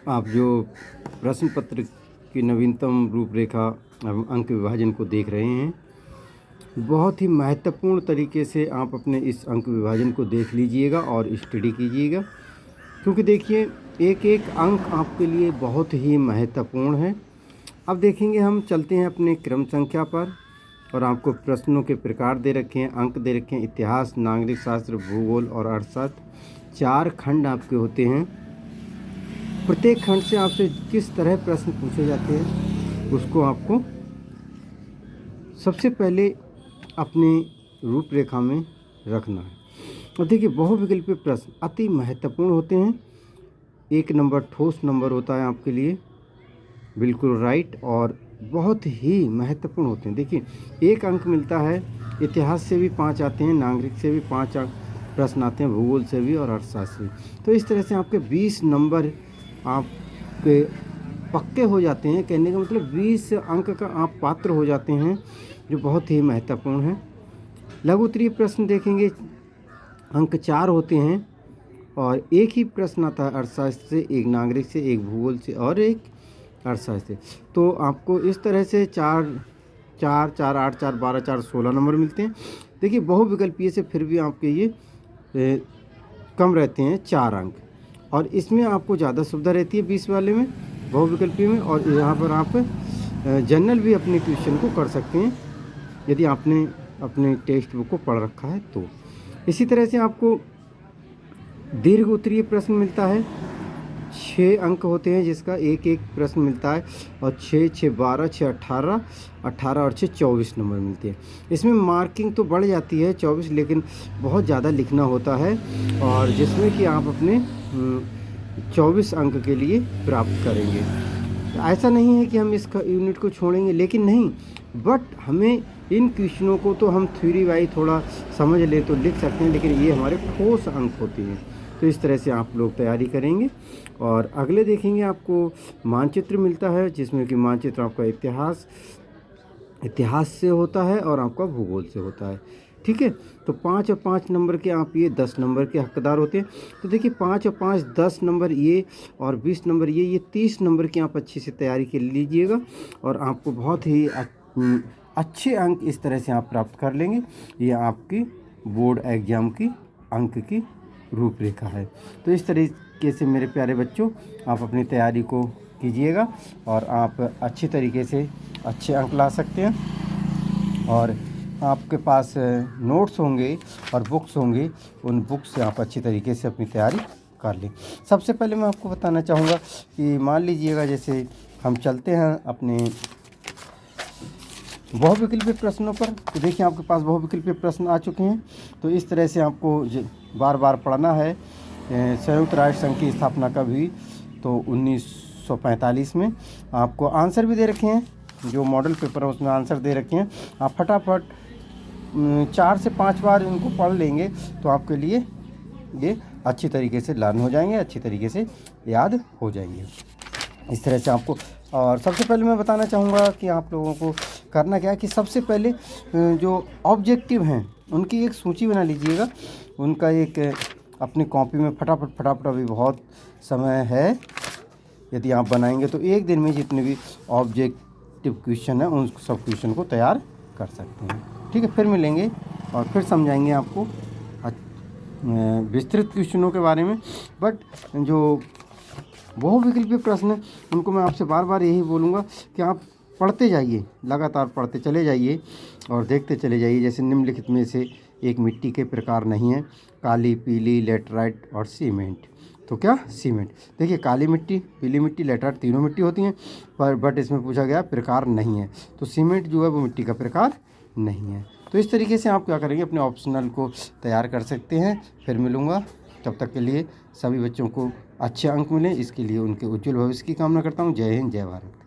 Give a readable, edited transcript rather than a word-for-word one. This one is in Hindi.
आप जो प्रश्न पत्र की नवीनतम रूपरेखा एवं अंक विभाजन को देख रहे हैं, बहुत ही महत्वपूर्ण तरीके से आप अपने इस अंक विभाजन को देख लीजिएगा और स्टडी कीजिएगा, क्योंकि देखिए एक एक अंक आपके लिए बहुत ही महत्वपूर्ण है। अब देखेंगे, हम चलते हैं अपने क्रम संख्या पर और आपको प्रश्नों के प्रकार दे रखे हैं, अंक दे रखे हैं। इतिहास, नागरिक शास्त्र, भूगोल और अर्थशास्त्र 4 खंड आपके होते हैं। प्रत्येक खंड से आपसे किस तरह प्रश्न पूछे जाते हैं उसको आपको सबसे पहले अपनी रूपरेखा में रखना है। और देखिए, बहुविकल्पीय प्रश्न अति महत्वपूर्ण होते हैं। 1 नंबर ठोस नंबर होता है आपके लिए, बिल्कुल राइट, और बहुत ही महत्वपूर्ण होते हैं। देखिए, 1 अंक मिलता है। इतिहास से भी 5 आते हैं, नागरिक से भी 5 प्रश्न आते हैं, भूगोल से भी और अर्थशास्त्र से भी। तो इस तरह से आपके 20 नंबर आपके पक्के हो जाते हैं। कहने का मतलब 20 अंक का आप पात्र हो जाते हैं, जो बहुत ही महत्वपूर्ण है। लघु उत्तरीय प्रश्न देखेंगे, अंक 4 होते हैं और एक ही प्रश्न आता है अर्थशास्त्र से, एक नागरिक से, एक भूगोल से और एक अर्थशास्त्र से। तो आपको इस तरह से 4 4 4 8 4 12 4 16 नंबर मिलते हैं। देखिए, बहुविकल्पीय से फिर भी आपके ये कम रहते हैं 4 अंक, और इसमें आपको ज़्यादा सुविधा रहती है 20 वाले में, बहुविकल्पीय में। और यहाँ पर आप जनरल भी अपने क्वेश्चन को कर सकते हैं यदि आपने अपने टेक्स्ट बुक को पढ़ रखा है तो। इसी तरह से आपको दीर्घ उत्तरीय प्रश्न मिलता है, 6 अंक होते हैं, जिसका एक एक प्रश्न मिलता है, और 6 6 12 6 18 18 और 6 24 नंबर मिलते हैं। इसमें मार्किंग तो बढ़ जाती है 24, लेकिन बहुत ज़्यादा लिखना होता है, और जिसमें कि आप अपने 24 अंक के लिए प्राप्त करेंगे। ऐसा नहीं है कि हम इस यूनिट को छोड़ेंगे, लेकिन नहीं, बट हमें इन क्वेश्चनों को तो हम थ्योरी वाइज थोड़ा समझ ले तो लिख सकते हैं, लेकिन ये हमारे ठोस अंक होते हैं। तो इस तरह से आप लोग तैयारी करेंगे। और अगले देखेंगे, आपको मानचित्र मिलता है, जिसमें कि मानचित्र आपका इतिहास से होता है और आपका भूगोल से होता है। ठीक है, तो 5 और 5 नंबर के आप ये 10 नंबर के हकदार होते हैं। तो देखिए, 5 और 5 10 नंबर ये, और 20 नंबर ये 30 नंबर की आप अच्छे से तैयारी कर लीजिएगा, और आपको बहुत ही अच्छे अंक इस तरह से आप प्राप्त कर लेंगे। ये आपकी बोर्ड एग्जाम की अंक की रूपरेखा है। तो इस तरीके से मेरे प्यारे बच्चों, आप अपनी तैयारी को कीजिएगा और आप अच्छी तरीके से अच्छे अंक ला सकते हैं। और आपके पास नोट्स होंगे और बुक्स होंगी, उन बुक्स से आप अच्छी तरीके से अपनी तैयारी कर लें। सबसे पहले मैं आपको बताना चाहूँगा कि मान लीजिएगा, जैसे हम चलते हैं अपने बहुविकल्पीय प्रश्नों पर, तो देखिए आपके पास बहुविकल्पीय प्रश्न आ चुके हैं। तो इस तरह से आपको बार बार पढ़ना है। संयुक्त राष्ट्र संघ की स्थापना कब हुई? तो 1945 में। आपको आंसर भी दे रखे हैं, जो मॉडल पेपर है उसमें आंसर दे रखे हैं। आप फटाफट 4 से 5 बार इनको पढ़ लेंगे तो आपके लिए ये अच्छी तरीके से लर्न हो जाएंगे, अच्छी तरीके से याद हो जाएंगे। इस तरह से आपको, और सबसे पहले मैं बताना चाहूँगा कि आप लोगों को करना क्या है कि सबसे पहले जो ऑब्जेक्टिव हैं उनकी एक सूची बना लीजिएगा। उनका एक अपनी कॉपी में फटाफट, अभी बहुत समय है, यदि आप बनाएंगे तो एक दिन में जितने भी ऑब्जेक्टिव क्वेश्चन हैं उन सब क्वेश्चन को तैयार कर सकते हैं। ठीक है, फिर मिलेंगे और फिर समझाएंगे आपको विस्तृत क्वेश्चनों के बारे में। बट जो बहुविकल्पीय प्रश्न हैं उनको मैं आपसे बार बार यही बोलूँगा कि आप पढ़ते जाइए, लगातार पढ़ते चले जाइए और देखते चले जाइए। जैसे निम्नलिखित में से एक मिट्टी के प्रकार नहीं है, काली, पीली, लेटराइट और सीमेंट। तो क्या? सीमेंट। देखिए, काली मिट्टी, पीली मिट्टी, लेटराइट तीनों मिट्टी होती हैं, पर बट इसमें पूछा गया प्रकार नहीं है, तो सीमेंट जो है वो मिट्टी का प्रकार नहीं है। तो इस तरीके से आप क्या करेंगे, अपने ऑप्शनल को तैयार कर सकते हैं। फिर मिलूँगा, तब तक के लिए सभी बच्चों को अच्छे अंक मिलें, इसके लिए उनके उज्जवल भविष्य की कामना करता हूँ। जय हिंद, जय भारत।